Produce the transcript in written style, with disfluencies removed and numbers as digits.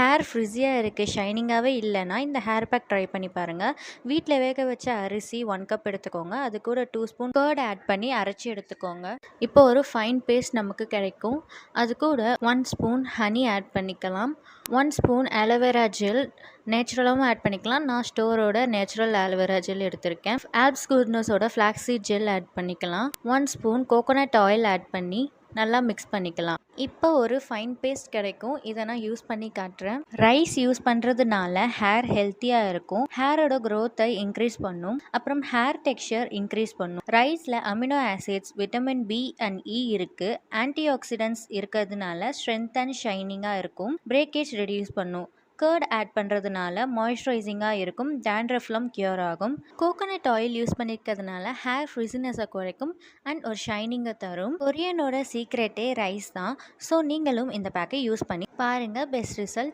Hair ஃப்ரிஸியாக இருக்குது, ஷைனிங்காகவே இல்லைன்னா இந்த ஹேர் பேக் ட்ரை பண்ணி பாருங்கள். வீட்டில் வேக வச்ச அரிசி 1 கப் எடுத்துக்கோங்க. அது கூட 2 ஸ்பூன் கர்ட் ஆட் பண்ணி அரைச்சி எடுத்துக்கோங்க. இப்போ ஒரு ஃபைன் பேஸ்ட் நமக்கு கிடைக்கும். அது கூட 1 ஸ்பூன் ஹனி ஆட் பண்ணிக்கலாம். 1 ஸ்பூன் ஆலோவேரா ஜெல் நேச்சுரலாகவும் ஆட் பண்ணிக்கலாம். நான் ஸ்டோரோட நேச்சுரல் ஆலோவேரா ஜெல் எடுத்திருக்கேன். ஆப்ஸ் குட்னஸோட ஃப்ளாக்ஸீட் ஜெல் ஆட் பண்ணிக்கலாம். 1 ஸ்பூன் கோகோனட் ஆயில் ஆட் பண்ணி நல்லா மிக்ஸ் பண்ணிக்கலாம். இப்போ ஒரு ஃபைன் பேஸ்ட் கிடைக்கும். இதை நான் யூஸ் பண்ணி காட்டுறேன். ரைஸ் யூஸ் பண்ணுறதுனால ஹேர் ஹெல்த்தியாக இருக்கும். ஹேரோட க்ரோத்தை இன்க்ரீஸ் பண்ணும். அப்புறம் ஹேர் டெக்ஸ்சர் இன்க்ரீஸ் பண்ணும். ரைஸில் amino acids, vitamin B and E இருக்குது. ஆன்டி ஆக்சிடென்ட்ஸ் இருக்கிறதுனால ஸ்ட்ரென்த் அண்ட் ஷைனிங்காக இருக்கும். பிரேக்கேஜ் ரெடியூஸ் பண்ணும். கர்ட் ஆட் பண்ணுறதுனால மாய்ஸ்சரைசிங்காக இருக்கும். டேண்ட்ரஃப்லாம் க்யூர் ஆகும். கோகோனட் ஆயில் யூஸ் பண்ணிக்கிறதுனால ஹேர் ஃப்ரிஸினஸை குறைக்கும் அண்ட் ஒரு ஷைனிங்கை தரும். கொரியனோட சீக்ரெட்டே ரைஸ் தான். ஸோ நீங்களும் இந்த பேக்கை யூஸ் பண்ணி பாருங்கள். Best result.